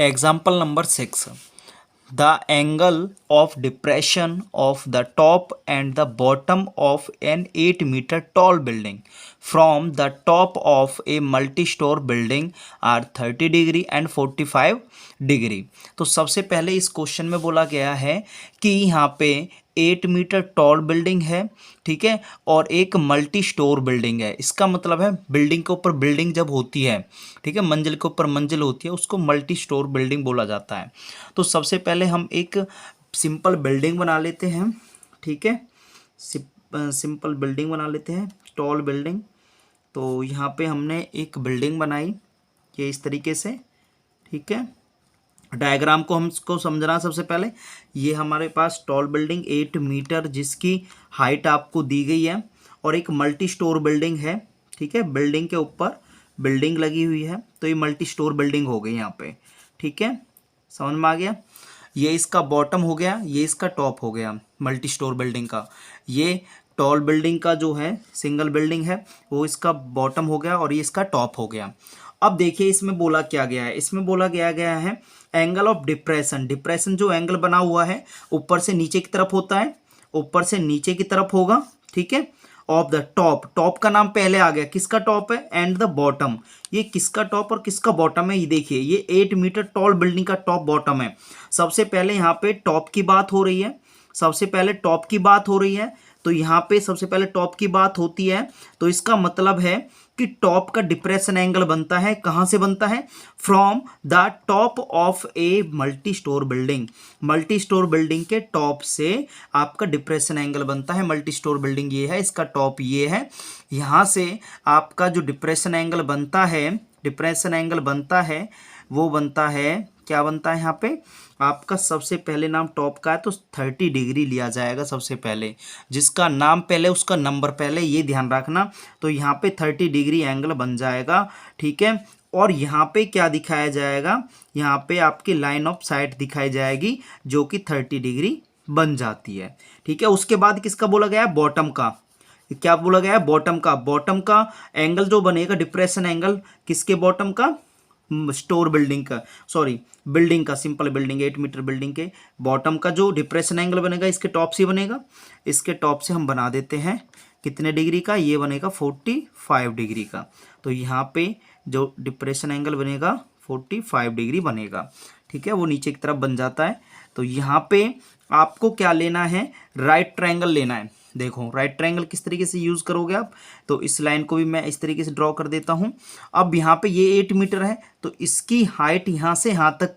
Example number 6. The angle of depression of the top and the bottom of an 8-meter tall building from the top of a multi-store building are 30 degree and 45 degree. तो सबसे पहले इस question में बोला गया है कि यहाँ पे 8 मीटर टॉल बिल्डिंग है, ठीक है, और एक मल्टी स्टोर बिल्डिंग है। इसका मतलब है बिल्डिंग के ऊपर बिल्डिंग जब होती है, ठीक है, मंजिल के ऊपर मंजिल होती है, उसको मल्टी स्टोर बिल्डिंग बोला जाता है। तो सबसे पहले हम एक सिंपल बिल्डिंग बना लेते हैं, ठीक है, सिंपल बिल्डिंग बना लेते हैं, टॉल बिल्डिंग। तो यहाँ पे हमने एक बिल्डिंग बनाई ये इस तरीके से, ठीक है। डायग्राम को हमको समझना सबसे पहले। ये हमारे पास टॉल बिल्डिंग 8 मीटर जिसकी हाइट आपको दी गई है और एक मल्टी स्टोर बिल्डिंग है, ठीक है, बिल्डिंग के ऊपर बिल्डिंग लगी हुई है, तो ये मल्टी स्टोर बिल्डिंग हो गई यहाँ पे, ठीक है, समझ में आ गया। ये इसका बॉटम हो गया, ये इसका टॉप हो गया मल्टी स्टोर बिल्डिंग का। ये टॉल बिल्डिंग का जो है सिंगल बिल्डिंग है वो इसका बॉटम हो गया और ये इसका टॉप हो गया। अब देखिए इसमें बोला क्या गया है, इसमें बोला गया है एंगल ऑफ डिप्रेशन। डिप्रेशन जो एंगल बना हुआ है ऊपर से नीचे की तरफ होता है, ऊपर से नीचे की तरफ होगा, ठीक है, ऑफ द टॉप। टॉप का नाम पहले आ गया, किसका टॉप है, एंड द बॉटम। ये किसका टॉप और किसका बॉटम है, ये देखिए, ये 8 मीटर टॉल बिल्डिंग का टॉप बॉटम है। सबसे पहले यहाँ पे टॉप की बात हो रही है, सबसे पहले टॉप की बात हो रही है, तो यहाँ पे सबसे पहले टॉप की बात होती है, तो इसका मतलब है कि टॉप का डिप्रेशन एंगल बनता है, कहाँ से बनता है, from the top of a multi store building. Multi store building के टॉप से आपका डिप्रेशन एंगल बनता है। मल्टी स्टोर बिल्डिंग ये है, इसका टॉप ये है, यहाँ से आपका जो डिप्रेशन एंगल बनता है, डिप्रेशन एंगल बनता है वो बनता है, क्या बनता है यहाँ पे आपका, सबसे पहले नाम टॉप का है तो 30 डिग्री लिया जाएगा सबसे पहले, जिसका नाम पहले उसका नंबर पहले, ये ध्यान रखना। तो यहाँ पे 30 डिग्री एंगल बन जाएगा, ठीक है। और यहाँ पे क्या दिखाया जाएगा, यहाँ पे आपकी लाइन ऑफ साइट दिखाई जाएगी जो कि 30 डिग्री बन जाती है, ठीक है। उसके बाद किसका बोला गया है, बॉटम का। क्या बोला गया है, बॉटम का। बॉटम का एंगल जो बनेगा डिप्रेशन एंगल किसके, बॉटम का, स्टोर बिल्डिंग का, सॉरी बिल्डिंग का, सिंपल बिल्डिंग 8 मीटर बिल्डिंग के बॉटम का जो डिप्रेशन एंगल बनेगा इसके टॉप से बनेगा। इसके टॉप से हम बना देते हैं कितने डिग्री का, ये बनेगा 45 डिग्री का। तो यहाँ पे जो डिप्रेशन एंगल बनेगा 45 डिग्री बनेगा, ठीक है, वो नीचे की तरफ बन जाता है। तो यहाँ पे आपको क्या लेना है, राइट ट्रायंगल लेना है। देखो राइट ट्रायंगल किस तरीके से यूज़ करोगे आप, तो इस लाइन को भी मैं इस तरीके से ड्रॉ कर देता हूँ। अब यहाँ पे ये 8 मीटर है तो इसकी हाइट यहाँ से यहाँ तक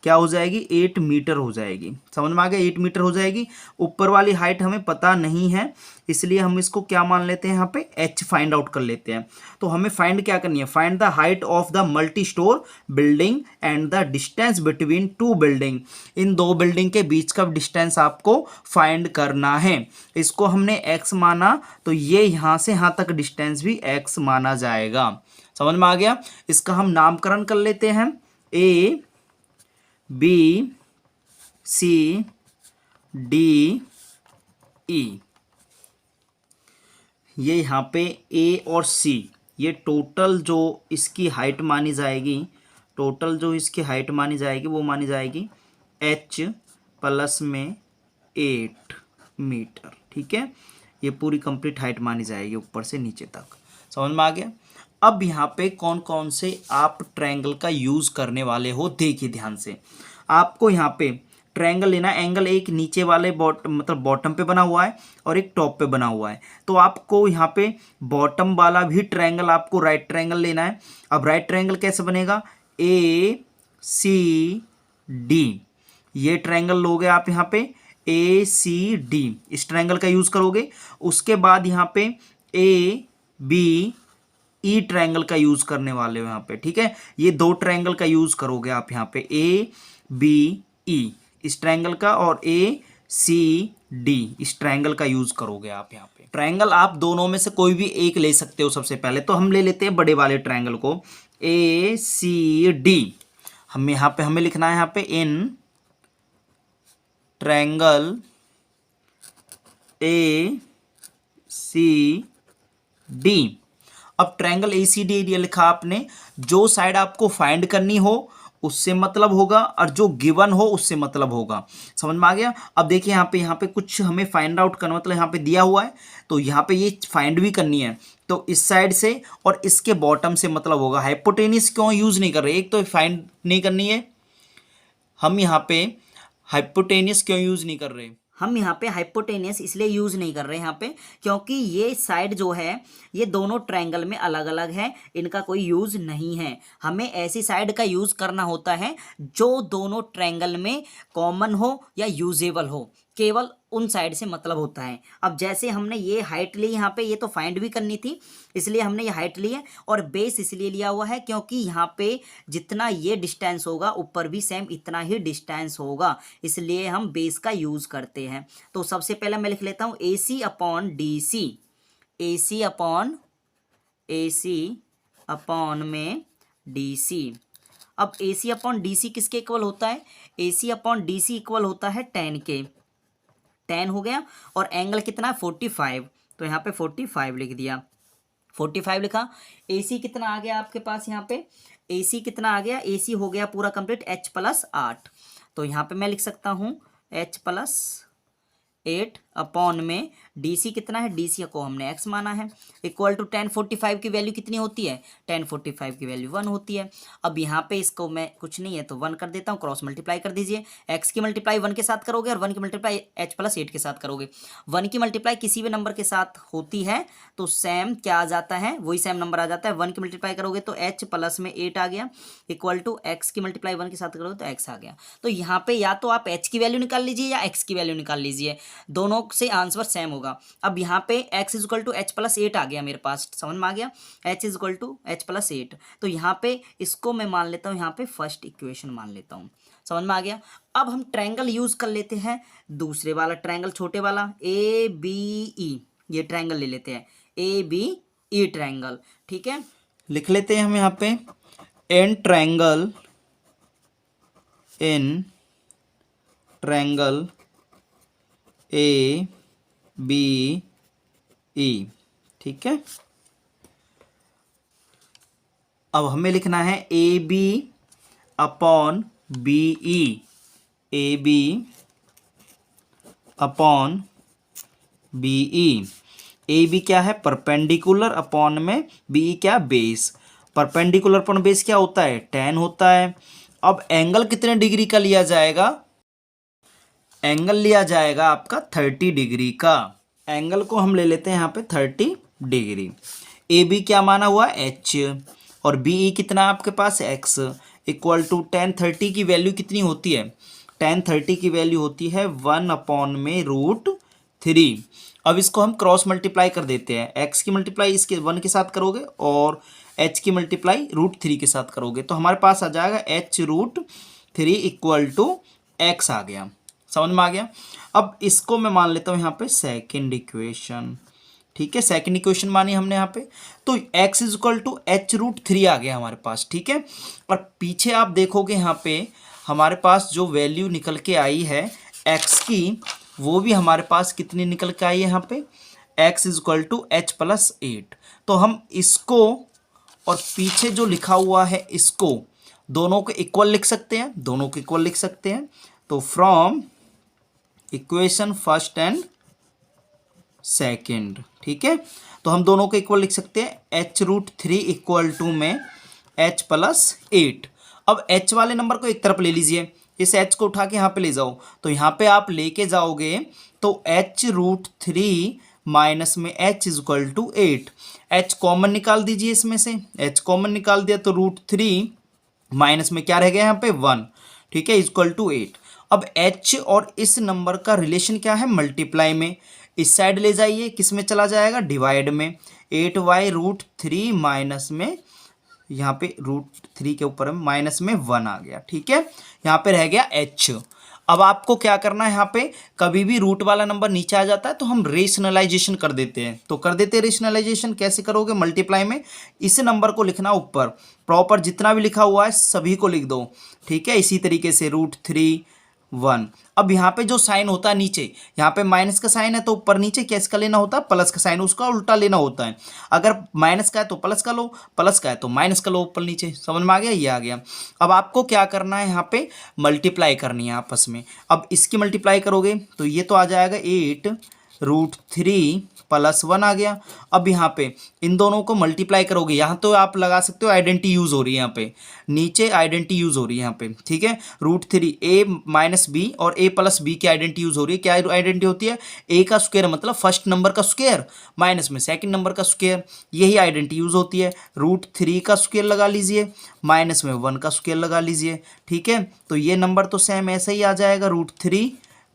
क्या हो जाएगी, 8 मीटर हो जाएगी। समझ में आ गया, 8 मीटर हो जाएगी। ऊपर वाली हाइट हमें पता नहीं है इसलिए हम इसको क्या मान लेते हैं, यहाँ पे h फाइंड आउट कर लेते हैं। तो हमें फाइंड क्या करनी है, find the height of the multi store building and the distance between two building. इन दो बिल्डिंग के बीच का डिस्टेंस आपको फाइंड करना है। इसको हमने x माना तो ये यहाँ से यहाँ तक डिस्टेंस भी x माना जाएगा। समझ में आ गया। इसका हम नामकरण कर लेते हैं, A B C D E। ये यहाँ पे A और C ये टोटल जो इसकी हाइट मानी जाएगी, टोटल जो इसकी हाइट मानी जाएगी वो मानी जाएगी h प्लस में 8 मीटर, ठीक है। ये पूरी कंप्लीट हाइट मानी जाएगी ऊपर से नीचे तक। समझ में आ गया। अब यहाँ पे कौन कौन से आप ट्रायंगल का यूज़ करने वाले हो, देखिए ध्यान से। आपको यहाँ पे ट्रायंगल लेना, एंगल एक नीचे वाले मतलब बॉटम पे बना हुआ है और एक टॉप पे बना हुआ है। तो आपको यहाँ पे बॉटम वाला भी ट्रायंगल आपको राइट ट्रायंगल लेना है। अब राइट ट्रायंगल कैसे बनेगा, ACD, ये ट्रायंगल लोगे आप यहाँ पे ACD, इस ट्रायंगल का यूज़ करोगे। उसके बाद यहाँ पे ABE ट्रायंगल का यूज़ करने वाले हो यहाँ पे, ठीक है। ये दो ट्रायंगल का यूज़ करोगे आप यहाँ पे, ABE इस ट्रायंगल का और ACD इस ट्रायंगल का यूज़ करोगे आप यहाँ पे। ट्रायंगल आप दोनों में से कोई भी एक ले सकते हो। सबसे पहले तो हम ले लेते हैं बड़े वाले ट्रायंगल को, ACD। हम यहाँ पे हमें लिखना है यहाँ पे इन ट्रायंगल ACD। अब ट्रायंगल ACD लिखा आपने, जो साइड आपको फाइंड करनी हो उससे मतलब होगा और जो गिवन हो उससे मतलब होगा। समझ में आ गया। अब देखिए यहाँ पे कुछ हमें फाइंड आउट करना, मतलब यहाँ पे दिया हुआ है तो यहाँ पे ये फाइंड भी करनी है, तो इस साइड से और इसके बॉटम से मतलब होगा। हाइपोटेनियस क्यों यूज नहीं कर रहे, एक तो फाइंड नहीं करनी है, हम यहाँ पे हाइपोटेनियस क्यों यूज नहीं कर रहे, हम यहाँ पे हाइपोटेनियस इसलिए यूज नहीं कर रहे यहाँ पे क्योंकि ये साइड जो है ये दोनों ट्रायंगल में अलग अलग है, इनका कोई यूज नहीं है। हमें ऐसी साइड का यूज करना होता है जो दोनों ट्रायंगल में कॉमन हो या यूजेबल हो, केवल उन साइड से मतलब होता है। अब जैसे हमने ये हाइट ली यहाँ पे, ये तो फाइंड भी करनी थी इसलिए हमने ये हाइट ली है, और बेस इसलिए लिया हुआ है क्योंकि यहाँ पे जितना ये डिस्टेंस होगा ऊपर भी सेम इतना ही डिस्टेंस होगा, इसलिए हम बेस का यूज करते हैं। तो सबसे पहले मैं लिख लेता हूँ ए सी अपॉन डी सी, ए सी अपॉन में डी सी। अब ए सी अपॉन डी सी किसके इक्वल होता है, ए सी अपॉन डी सी इक्वल होता है 10 के, 10 हो गया, और एंगल कितना है 45, तो यहाँ पे 45 लिख दिया, 45 लिखा। ए सी कितना आ गया आपके पास, यहाँ पे ए सी कितना आ गया, ए सी हो गया पूरा कंप्लीट H प्लस 8, तो यहाँ पे मैं लिख सकता हूँ H प्लस 8 अपॉन में डी सी कितना है, डी सी को हमने x माना है, इक्वल टू 1045 की वैल्यू कितनी होती है, 1045 की वैल्यू 1 होती है। अब यहाँ पे इसको मैं कुछ नहीं है तो 1 कर देता हूँ, क्रॉस मल्टीप्लाई कर दीजिए, x की मल्टीप्लाई 1 के साथ करोगे और 1 की मल्टीप्लाई h प्लस 8 के साथ करोगे। 1 की मल्टीप्लाई किसी भी नंबर के साथ होती है तो सेम क्या आ जाता है, वही सेम नंबर आ जाता है। 1 की मल्टीप्लाई करोगे तो h प्लस में 8 आ गया, इक्वल टू x की मल्टीप्लाई 1 के साथ करोगे तो x आ गया। तो यहाँ पे या तो आप h की वैल्यू निकाल लीजिए या x की वैल्यू निकाल लीजिए, दोनों से आंसर सेम होगा। अब यहाँ पे x is equal to h plus 8 आ गया मेरे पास, समझ में आ गया, h is equal to h plus 8, तो यहाँ पे इसको मैं मान लेता हूँ यहाँ पे फर्स्ट इक्वेशन मान लेता हूँ, समझ में आ गया। अब हम ट्रायंगल यूज कर लेते हैं, दूसरे वाला ट्रायंगल छोटे वाला ए बी ई, ये ट्रायंगल ले लेते हैं ए बी ई ट्रायंगल, ठीक है। लिख लेते हैं हम यहाँ पे in triangle A B E, ठीक है। अब हमें लिखना है a b upon b e, a b upon b e. A b क्या है, परपेंडिकुलर, अपॉन में बी ई क्या, बेस। परपेंडिकुलर अपॉन बेस क्या होता है, 10 होता है। अब एंगल कितने डिग्री का लिया जाएगा, एंगल लिया जाएगा आपका 30 डिग्री का। एंगल को हम ले लेते हैं यहाँ पे 30 डिग्री। ए बी क्या माना हुआ, एच, और बी ई कितना आपके पास, एक्स, इक्वल टू 1030 की वैल्यू कितनी होती है, 1030 की वैल्यू होती है 1 अपॉन में √3। अब इसको हम क्रॉस मल्टीप्लाई कर देते हैं, एक्स की मल्टीप्लाई इसके 1 के साथ करोगे और एच की मल्टीप्लाई √3 के साथ करोगे, तो हमारे पास आ जाएगा h√3 इक्वल टू एक्स आ गया, समझ में आ गया। अब इसको मैं मान लेता हूँ यहाँ पे सेकंड इक्वेशन, ठीक है, सेकंड इक्वेशन मानी हमने यहाँ पे, तो x is equal to h√3 आ गया हमारे पास, ठीक है। और पीछे आप देखोगे यहाँ पे हमारे पास जो वैल्यू निकल के आई है x की, वो भी हमारे पास कितनी निकल के आई है यहाँ पे, x is equal to h plus 8। तो हम इसको और पीछे जो लिखा हुआ है इसको दोनों को इक्वल लिख सकते हैं, दोनों को इक्वल लिख सकते हैं। तो from equation first and second, ठीक है, तो हम दोनों को इक्वल लिख सकते हैं, h√3 इक्वल टू में h प्लस 8। अब h वाले नंबर को एक तरफ ले लीजिए, इस h को उठा के यहाँ पे ले जाओ, तो यहाँ पे आप लेके जाओगे तो h√3 माइनस में h is equal to 8, h common निकाल दीजिए, इसमें से h कॉमन निकाल दिया तो √3 माइनस में क्या रह गया यहाँ पे 1, ठीक है, इक्वल टू 8। अब h और इस नंबर का रिलेशन क्या है, मल्टीप्लाई में, इस साइड ले जाइए, किस में चला जाएगा, डिवाइड में, 8y√3 माइनस में यहाँ पे √3 के ऊपर माइनस में 1 आ गया, ठीक है, यहाँ पे रह गया h। अब आपको क्या करना है, यहाँ पे कभी भी रूट वाला नंबर नीचे आ जाता है तो हम रेशनलाइजेशन कर देते हैं, तो कर देते हैं रेशनलाइजेशन। कैसे करोगे, मल्टीप्लाई में इस नंबर को लिखना ऊपर, प्रॉपर जितना भी लिखा हुआ है सभी को लिख दो, ठीक है। इसी तरीके से √3 1। अब यहाँ पे जो साइन होता है नीचे, यहाँ पे माइनस का साइन है तो ऊपर नीचे क्या इसका लेना होता है, प्लस का साइन, उसका उल्टा लेना होता है। अगर माइनस का है तो प्लस का लो, प्लस का है तो माइनस का लो, ऊपर नीचे। समझ में आ गया, ये आ गया। अब आपको क्या करना है, यहाँ पे मल्टीप्लाई करनी है आपस में। अब इसकी मल्टीप्लाई करोगे तो ये तो आ जाएगा 8√3 + 1 आ गया। अब यहाँ पे इन दोनों को मल्टीप्लाई करोगे, यहाँ तो आप लगा सकते हो आइडेंटिटी यूज़ हो रही है, यहाँ पे नीचे आइडेंटिटी यूज़ हो रही है यहाँ पे, ठीक है। √3 a - b और a + b की आइडेंटिटी यूज़ हो रही है। क्या आइडेंटिटी होती है, a का स्क्वायर मतलब फर्स्ट नंबर का स्क्वायर माइनस में सेकंड नंबर का स्क्वायर, यही आइडेंटिटी यूज़ होती है। √3 का स्क्वायर लगा लीजिए, माइनस में 1 का स्क्वायर लगा लीजिए, ठीक है। तो ये नंबर तो सेम ऐसे ही आ जाएगा, √3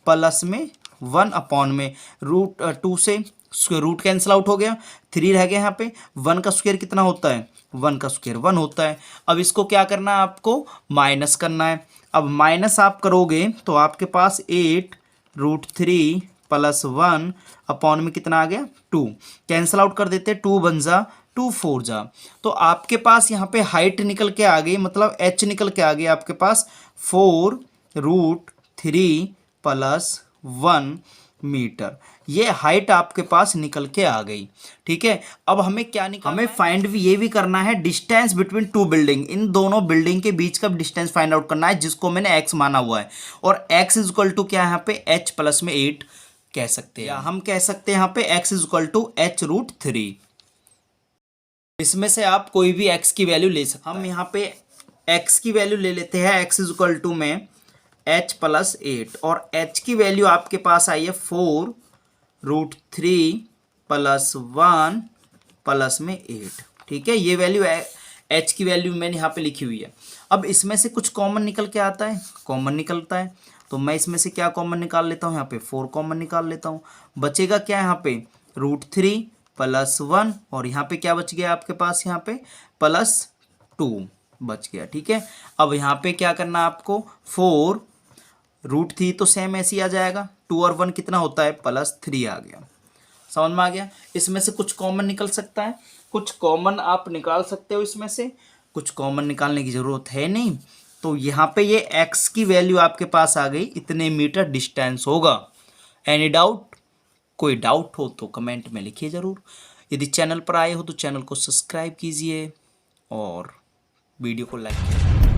प्लस में 1 अपॉन में √2 से रूट कैंसिल आउट हो गया, 3 रह गया यहाँ पे। 1 का स्क्वायर कितना होता है, 1 का स्क्वायर 1 होता है। अब इसको क्या करना है, आपको माइनस करना है। अब माइनस आप करोगे तो आपके पास 8√3 + 1 अपॉन में कितना आ गया, 2। कैंसिल आउट कर देते, 2 बन जा 2 4 जा। तो आपके पास यहाँ पे हाइट निकल के आ गई, मतलब h निकल के आ गई आपके पास 4√3 + 1 मीटर। ये हाइट आपके पास निकल के आ गई, ठीक है। अब हमें क्या निकालना है, हमें फाइंड भी ये भी करना है डिस्टेंस बिटवीन टू बिल्डिंग, इन दोनों बिल्डिंग के बीच का डिस्टेंस फाइंड आउट करना है, जिसको मैंने x माना हुआ है। और x = क्या है यहाँ पे, h + में 8 कह सकते हैं, या हम कह सकते हैं यहाँ पे x = h√3। इसमें से आप कोई भी x की वैल्यू ले सकते हैं। हम यहाँ पे x की वैल्यू ले लेते हैं, x = में h + 8, और h की वैल्यू आपके पास आई है 4√3 + 1 + में 8, ठीक है। ये वैल्यू h की वैल्यू मैंने यहाँ पे लिखी हुई है। अब इसमें से कुछ कॉमन निकल के आता है, कॉमन निकलता है, तो मैं इसमें से क्या कॉमन निकाल लेता हूँ, यहाँ पे 4 कॉमन निकाल लेता हूँ। बचेगा क्या यहाँ पे, √3 + 1, और यहाँ पे क्या बच गया आपके पास, यहाँ पे +2 बच गया, ठीक है। अब यहाँ पे क्या करना है आपको, 4√3 तो सेम ऐसे ही आ जाएगा, 2 और 1 कितना होता है, +3 आ गया। समझ में आ गया। इसमें से कुछ कॉमन निकल सकता है, कुछ कॉमन आप निकाल सकते हो इसमें से, कुछ कॉमन निकालने की ज़रूरत है नहीं। तो यहाँ पे ये x की वैल्यू आपके पास आ गई, इतने मीटर डिस्टेंस होगा। एनी डाउट, कोई डाउट हो तो कमेंट में लिखिए ज़रूर। यदि चैनल पर आए हो तो चैनल को सब्सक्राइब कीजिए और वीडियो को लाइक कीजिए।